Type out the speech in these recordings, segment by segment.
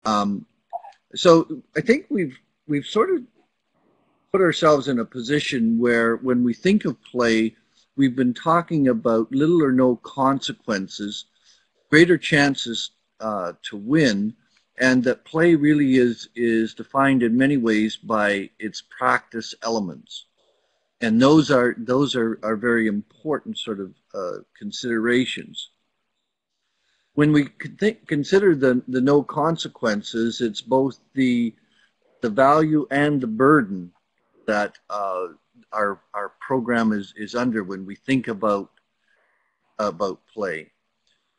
Um, so I think we've sort of put ourselves in a position where when we think of play, we've been talking about little or no consequences, greater chances to win, and that play really is defined in many ways by its practice elements. And those are very important sort of considerations. When we consider the no consequences, it's both the value and the burden that our program is under when we think about play.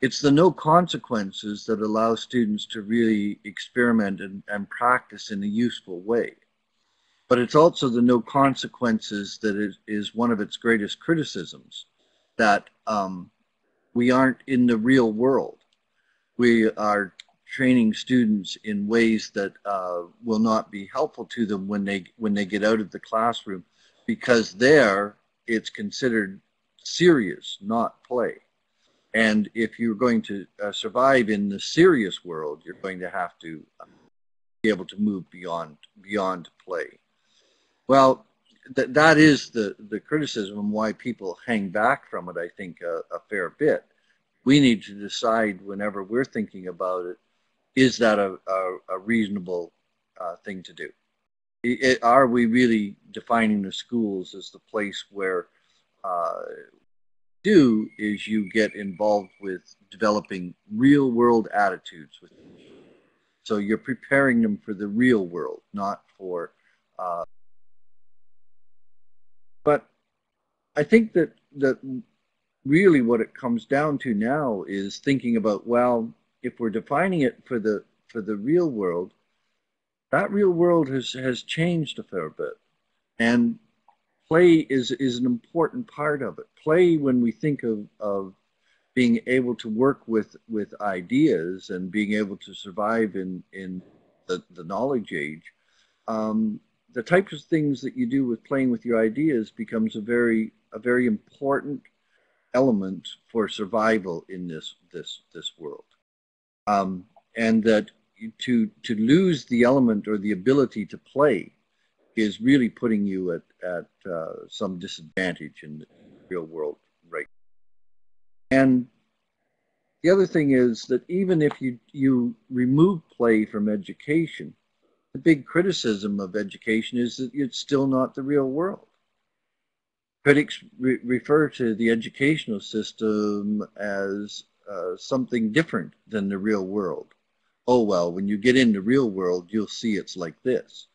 It's the no consequences that allow students to really experiment and practice in a useful way. But it's also the no consequences that is one of its greatest criticisms, that we aren't in the real world. We are training students in ways that will not be helpful to them when they get out of the classroom, because there it's considered serious, not play. And if you're going to survive in the serious world, you're going to have to be able to move beyond play. Well, that is the criticism and why people hang back from it, I think, a fair bit. We need to decide whenever we're thinking about it, is that a reasonable thing to do? Are we really defining the schools as the place where do is you get involved with developing real world attitudes with them? So you're preparing them for the real world, not for. But I think that really what it comes down to now is thinking about, well, if we're defining it for the real world, that real world has changed a fair bit, and play is an important part of it. Play, when we think of being able to work with ideas and being able to survive in the knowledge age, the types of things that you do with playing with your ideas becomes a very important element for survival in this world. And that to lose the element or the ability to play is really putting you at some disadvantage in the real world, right? And the other thing is that even if you remove play from education, the big criticism of education is that it's still not the real world. Critics refer to the educational system as something different than the real world. Oh, well, when you get in the real world, you'll see it's like this.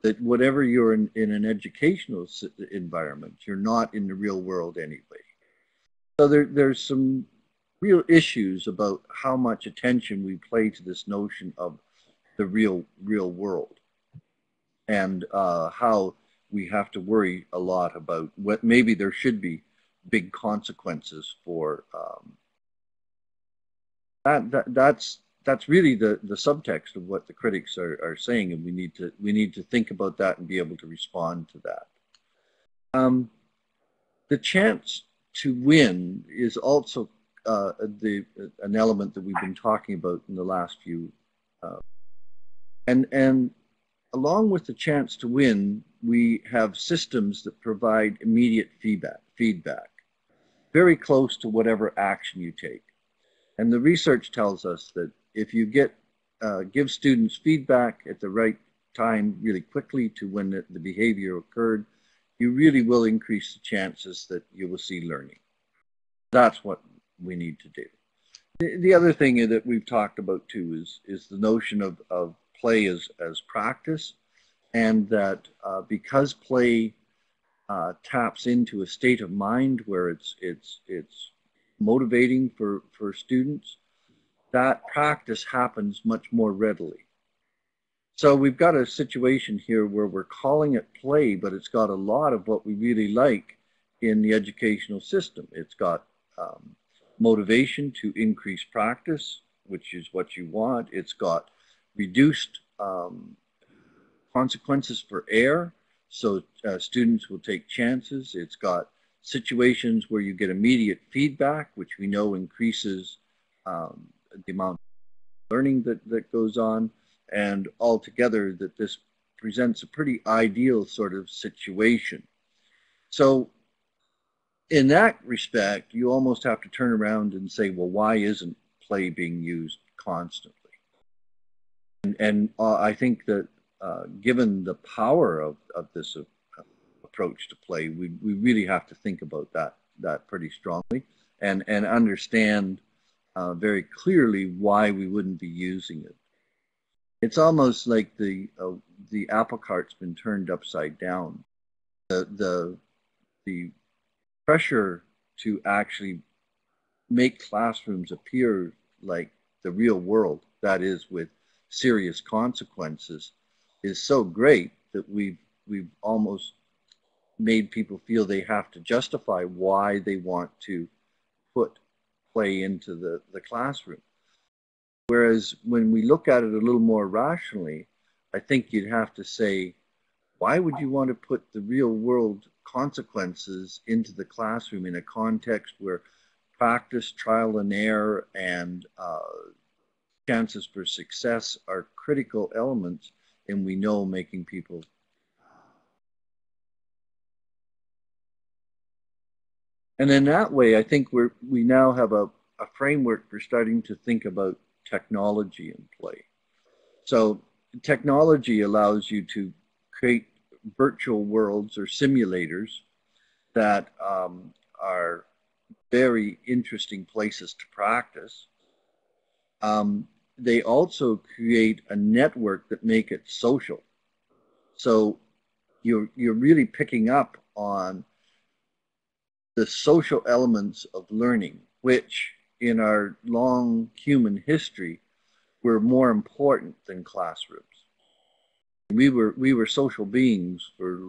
That whatever you're in an educational environment, you're not in the real world anyway. So there's some real issues about how much attention we play to this notion of the real world, and how we have to worry a lot about what maybe there should be big consequences for that's really the subtext of what the critics are saying, and we need to think about that and be able to respond to that. The chance to win is also an element that we've been talking about in the last few, uh, and along with the chance to win, we have systems that provide immediate feedback, very close to whatever action you take. And the research tells us that if you give students feedback at the right time, really quickly to when the behavior occurred, you really will increase the chances that you will see learning. That's what we need to do. The other thing that we've talked about too is the notion of play as practice, and that because play taps into a state of mind where it's motivating for students, that practice happens much more readily. So we've got a situation here where we're calling it play, but it's got a lot of what we really like in the educational system. It's got motivation to increase practice, which is what you want. It's got reduced consequences for error, so students will take chances. It's got situations where you get immediate feedback, which we know increases the amount of learning that goes on. and altogether that this presents a pretty ideal sort of situation. So in that respect, you almost have to turn around and say, well, why isn't play being used constantly? And I think that given the power of this approach to play, we really have to think about that pretty strongly and understand very clearly why we wouldn't be using it. It's almost like the apple cart's been turned upside down. The pressure to actually make classrooms appear like the real world, that is with serious consequences, is so great that we've almost made people feel they have to justify why they want to put play into the classroom. Whereas when we look at it a little more rationally, I think you'd have to say, why would you want to put the real world consequences into the classroom in a context where practice, trial and error, and chances for success are critical elements in, we know, making people. And in that way, I think we now have a framework for starting to think about technology in play. So technology allows you to create virtual worlds or simulators that are very interesting places to practice. They also create a network that make it social. So you're really picking up on the social elements of learning, which in our long human history were more important than classrooms. We were social beings for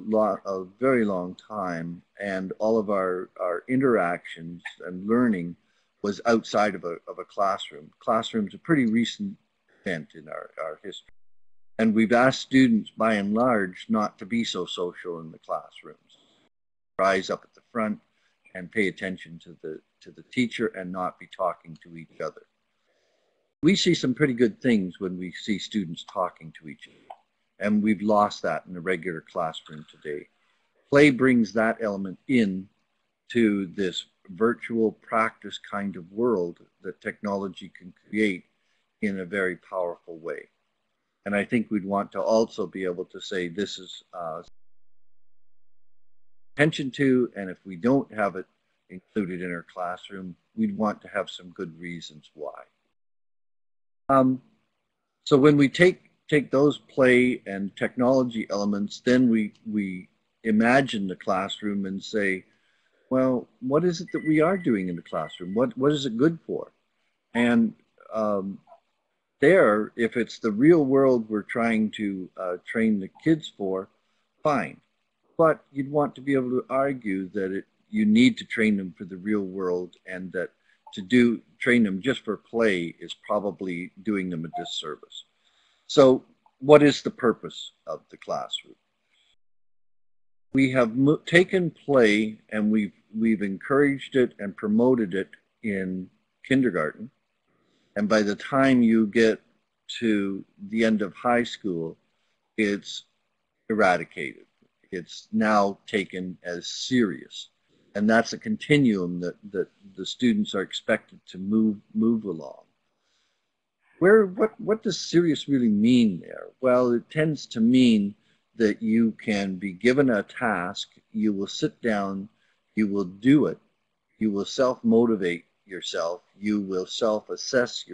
a very long time, and all of our interactions and learning was outside of a classroom. Classroom's a pretty recent event in our history. And we've asked students, by and large, not to be so social in the classrooms. Rise up at the front and pay attention to the teacher and not be talking to each other. We see some pretty good things when we see students talking to each other, and we've lost that in the regular classroom today. Play brings that element in to this virtual practice kind of world that technology can create in a very powerful way. And I think we'd want to also be able to say this is attention to, and if we don't have it included in our classroom, we'd want to have some good reasons why. So when we take those play and technology elements, then we imagine the classroom and say, well, what is it that we are doing in the classroom? What is it good for? And there, if it's the real world we're trying to train the kids for, fine. But you'd want to be able to argue that you need to train them for the real world, and that to train them just for play is probably doing them a disservice. So what is the purpose of the classroom? We have taken play and we've encouraged it and promoted it in kindergarten. And by the time you get to the end of high school, it's eradicated. It's now taken as serious. And that's a continuum that the students are expected to move along. What does serious really mean there? Well, it tends to mean that you can be given a task, you will sit down, you will do it, you will self-motivate yourself, you will self-assess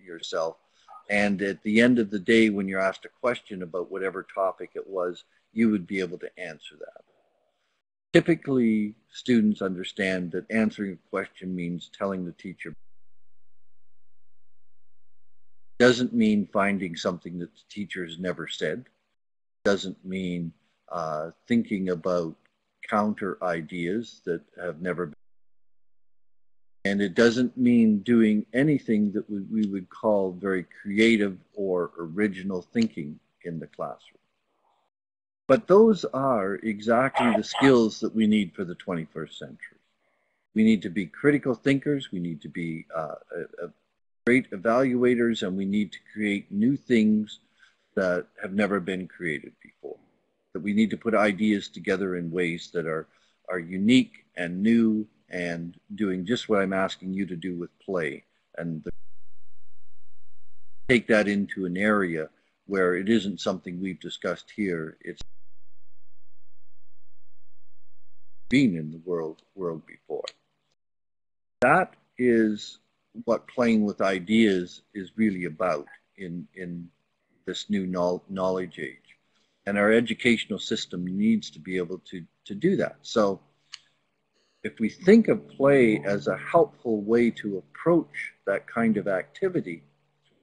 yourself, and at the end of the day, when you're asked a question about whatever topic it was, you would be able to answer that. Typically, students understand that answering a question means telling the teacher. It doesn't mean finding something that the teacher has never said. It doesn't mean thinking about counter ideas that have never been. And it doesn't mean doing anything that we would call very creative or original thinking in the classroom. But those are exactly the skills that we need for the 21st century. We need to be critical thinkers, we need to be great evaluators, and we need to create new things that have never been created before. That we need to put ideas together in ways that are unique and new and doing just what I'm asking you to do with play, and take that into an area where it isn't something we've discussed here. It's been in the world before. That is what playing with ideas is really about in this new knowledge age. And our educational system needs to be able to do that. So if we think of play as a helpful way to approach that kind of activity,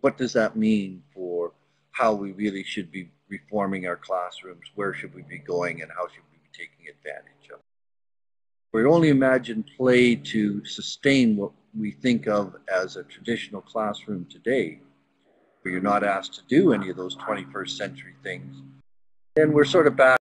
what does that mean for how we really should be reforming our classrooms? Where should we be going, and how should we be taking advantage of it? We only imagine play to sustain what we think of as a traditional classroom today, where you're not asked to do any of those 21st century things, then we're sort of back